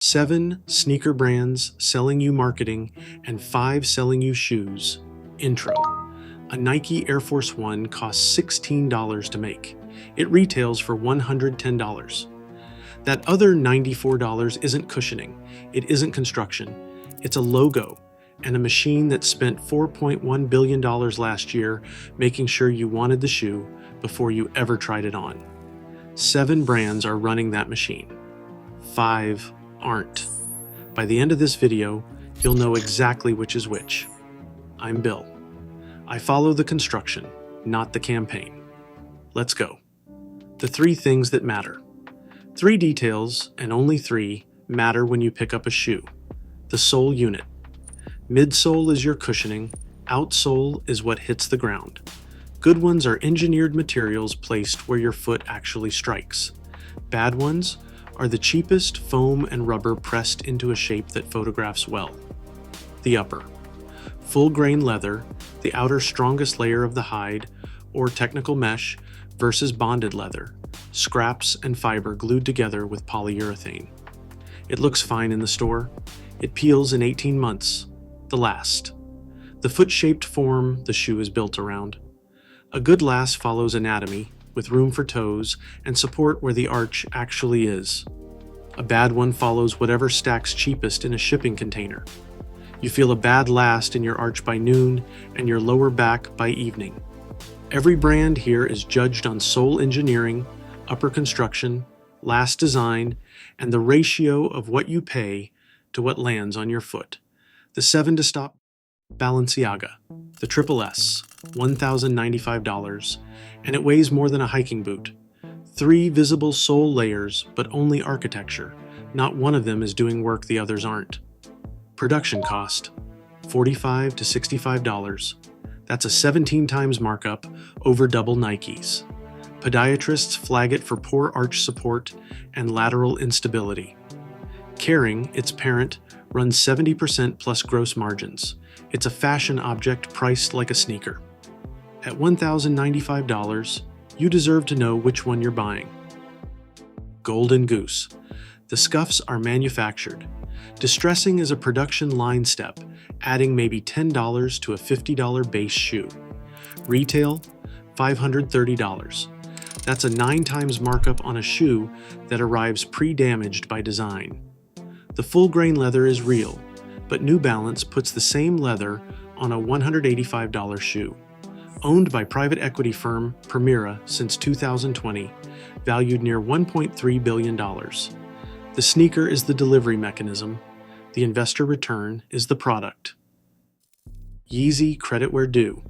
7 sneaker brands selling you marketing, and 5 selling you shoes. Intro. A Nike Air Force One costs $16 to make. It retails for $110. That other $94 isn't cushioning, it isn't construction, it's a logo and a machine that spent $4.1 billion last year making sure you wanted the shoe before you ever tried it on. 7 brands are running that machine. 5 aren't. By the end of this video, you'll know exactly which is which. I'm Bill. I follow the construction, not the campaign. Let's go. The 3 things that matter. 3 details, and only 3, matter when you pick up a shoe. The sole unit. Midsole is your cushioning, outsole is what hits the ground. Good ones are engineered materials placed where your foot actually strikes. Bad ones are the cheapest foam and rubber pressed into a shape that photographs well. The upper. Full grain leather, the outer strongest layer of the hide, or technical mesh, versus bonded leather, scraps and fiber glued together with polyurethane. It looks fine in the store. It peels in 18 months. The last. The foot-shaped form the shoe is built around. A good last follows anatomy, with room for toes and support where the arch actually is. A bad one follows whatever stacks cheapest in a shipping container. You feel a bad last in your arch by noon and your lower back by evening. Every brand here is judged on sole engineering, upper construction, last design, and the ratio of what you pay to what lands on your foot. The 7 to stop. Balenciaga, the Triple S, $1,095, and it weighs more than a hiking boot. 3 visible sole layers, but only architecture. Not one of them is doing work the others aren't. Production cost, $45 to $65. That's a 17 times markup, over double Nike's. Podiatrists flag it for poor arch support and lateral instability. Kering, its parent, runs 70% plus gross margins. It's a fashion object priced like a sneaker. At $1,095, you deserve to know which one you're buying. Golden Goose. The scuffs are manufactured. Distressing is a production line step, adding maybe $10 to a $50 base shoe. Retail, $530. That's a 9 times markup on a shoe that arrives pre-damaged by design. The full-grain leather is real, but New Balance puts the same leather on a $185 shoe. Owned by private equity firm Permira since 2020, valued near $1.3 billion. The sneaker is the delivery mechanism. The investor return is the product. Yeezy credit where due.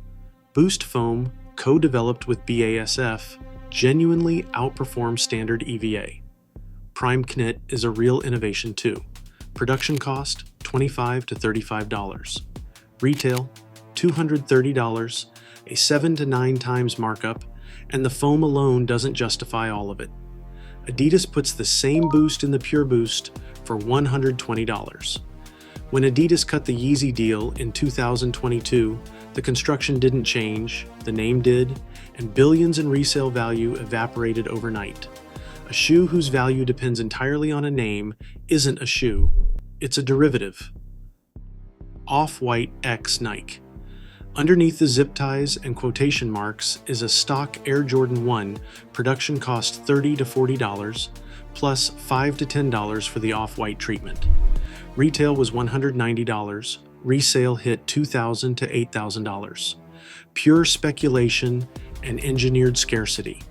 Boost Foam, co-developed with BASF, genuinely outperforms standard EVA. Prime Knit is a real innovation too. Production cost, $25 to $35. Retail, $230, a 7 to 9 times markup, and the foam alone doesn't justify all of it. Adidas puts the same boost in the Pure Boost for $120. When Adidas cut the Yeezy deal in 2022, the construction didn't change, the name did, and billions in resale value evaporated overnight. A shoe whose value depends entirely on a name isn't a shoe, it's a derivative. Off-White x Nike. Underneath the zip ties and quotation marks is a stock Air Jordan 1, production cost $30 to $40, plus $5 to $10 for the off-white treatment. Retail was $190, resale hit $2,000 to $8,000. Pure speculation and engineered scarcity.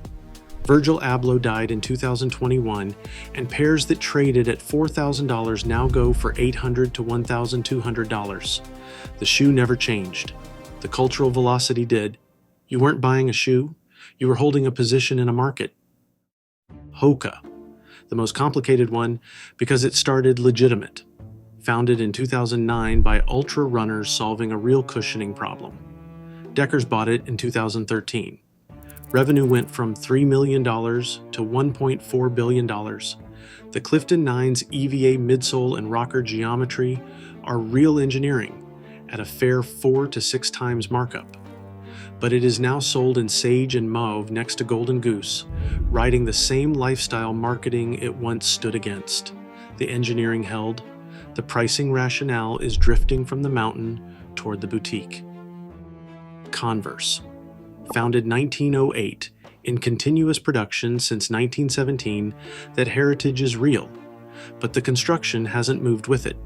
Virgil Abloh died in 2021, and pairs that traded at $4,000 now go for $800 to $1,200. The shoe never changed. The cultural velocity did. You weren't buying a shoe, you were holding a position in a market. Hoka, the most complicated one because it started legitimate. Founded in 2009 by ultra runners solving a real cushioning problem. Deckers bought it in 2013. Revenue went from $3 million to $1.4 billion. The Clifton 9's EVA midsole and rocker geometry are real engineering at a fair 4 to 6 times markup. But it is now sold in sage and mauve next to Golden Goose, riding the same lifestyle marketing it once stood against. the engineering held, the pricing rationale is drifting from the mountain toward the boutique. Converse, founded 1908, in continuous production since 1917, that heritage is real, but the construction hasn't moved with it.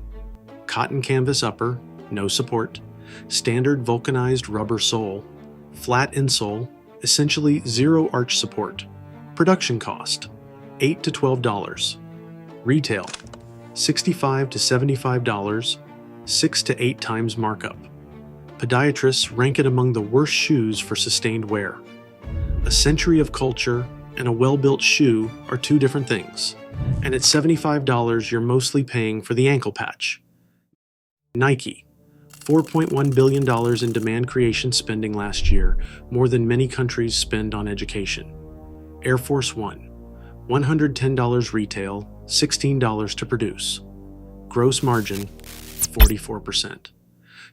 Cotton canvas upper, no support, standard vulcanized rubber sole, flat insole, essentially zero arch support. Production cost, $8 to $12. Retail, $65 to $75, 6 to 8 times markup. Podiatrists rank it among the worst shoes for sustained wear. A century of culture and a well-built shoe are two different things, and at $75 you're mostly paying for the ankle patch. Nike, $4.1 billion in demand creation spending last year, more than many countries spend on education. Air Force One, $110 retail, $16 to produce. Gross margin, 44%.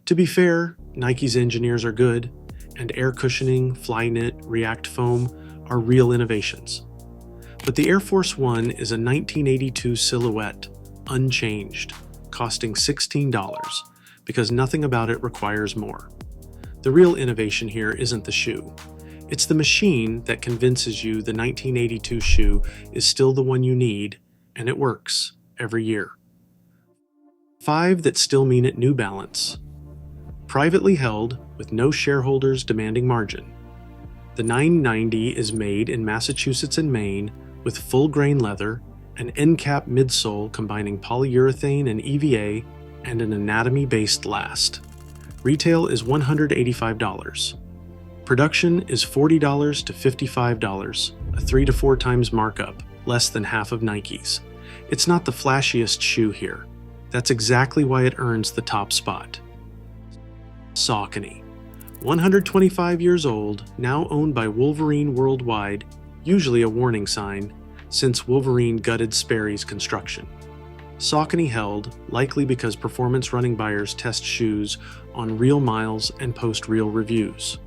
To be fair, Nike's engineers are good, and air cushioning, Flyknit, React foam are real innovations. But the Air Force One is a 1982 silhouette, unchanged, costing $16, because nothing about it requires more. The real innovation here isn't the shoe. It's the machine that convinces you the 1982 shoe is still the one you need, and it works every year. 5 that still mean it: New Balance. Privately held, with no shareholders demanding margin. The 990 is made in Massachusetts and Maine with full-grain leather, an end-cap midsole combining polyurethane and EVA, and an anatomy-based last. Retail is $185. Production is $40 to $55, a 3 to 4 times markup, less than half of Nike's. It's not the flashiest shoe here. That's exactly why it earns the top spot. Saucony, 125 years old, now owned by Wolverine Worldwide, usually a warning sign, since Wolverine gutted Sperry's construction. Saucony held, likely because performance running buyers test shoes on real miles and post real reviews.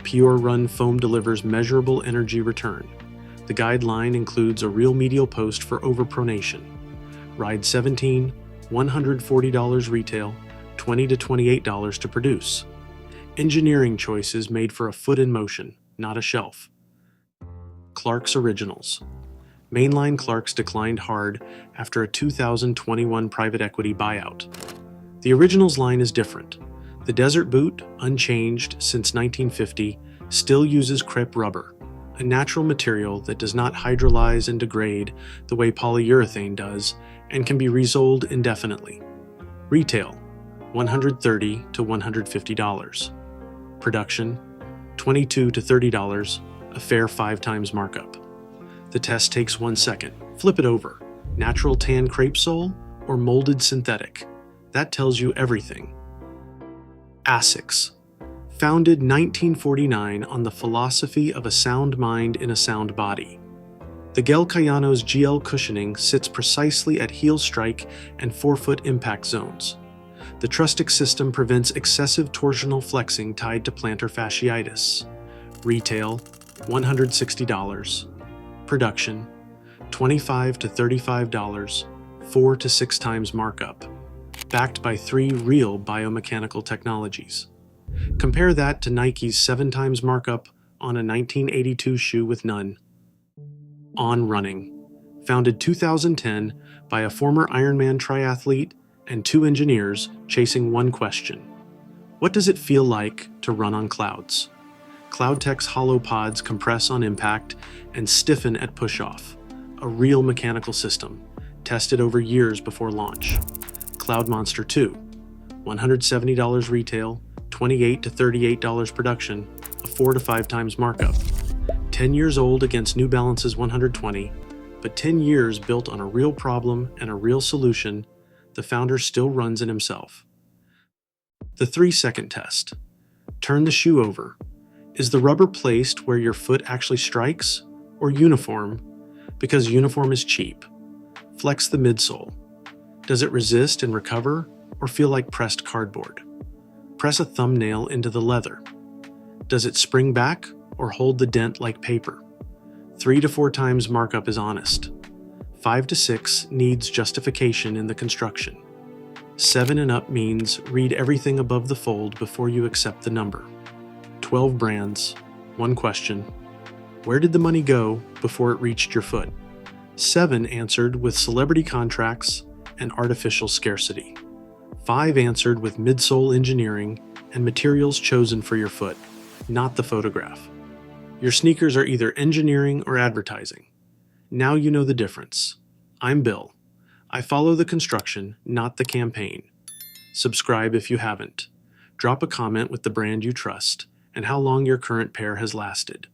Pure Run foam delivers measurable energy return. The guideline includes a real medial post for overpronation. Ride 17, $140 retail, $20 to $28 to produce. Engineering choices made for a foot in motion, not a shelf. Clark's Originals. Mainline Clark's declined hard after a 2021 private equity buyout. The Originals line is different. The Desert Boot, unchanged since 1950, still uses crepe rubber, a natural material that does not hydrolyze and degrade the way polyurethane does and can be resoled indefinitely. Retail, $130 to $150. Production, $22 to $30, a fair 5 times markup. The test takes 1 second. Flip it over. Natural tan crepe sole or molded synthetic? That tells you everything. ASICS. Founded 1949 on the philosophy of a sound mind in a sound body. The Gel Kayano's GL cushioning sits precisely at heel strike and forefoot impact zones. The Trustix system prevents excessive torsional flexing tied to plantar fasciitis. Retail, $160. Production, $25 to $35, 4 to 6 times markup, backed by 3 real biomechanical technologies. Compare that to Nike's 7 times markup on a 1982 shoe with none. On Running, founded 2010 by a former Ironman triathlete and 2 engineers chasing one question: what does it feel like to run on clouds? CloudTec's hollow pods compress on impact and stiffen at push-off, a real mechanical system, tested over years before launch. Cloudmonster 2, $170 retail, $28 to $38 production, a 4 to 5 times markup. 10 years old against New Balance's 120, but 10 years built on a real problem and a real solution, the founder still runs it himself. The 3-second test. Turn the shoe over. Is the rubber placed where your foot actually strikes, or uniform? Because uniform is cheap. Flex the midsole. Does it resist and recover, or feel like pressed cardboard? Press a thumbnail into the leather. Does it spring back, or hold the dent like paper? 3 to 4 times markup is honest. 5 to 6 needs justification in the construction. 7 and up means read everything above the fold before you accept the number. 12 brands, 1 question. Where did the money go before it reached your foot? 7 answered with celebrity contracts and artificial scarcity. 5 answered with midsole engineering and materials chosen for your foot, not the photograph. Your sneakers are either engineering or advertising. Now you know the difference. I'm Bill. I follow the construction, not the campaign. Subscribe if you haven't. Drop a comment with the brand you trust and how long your current pair has lasted.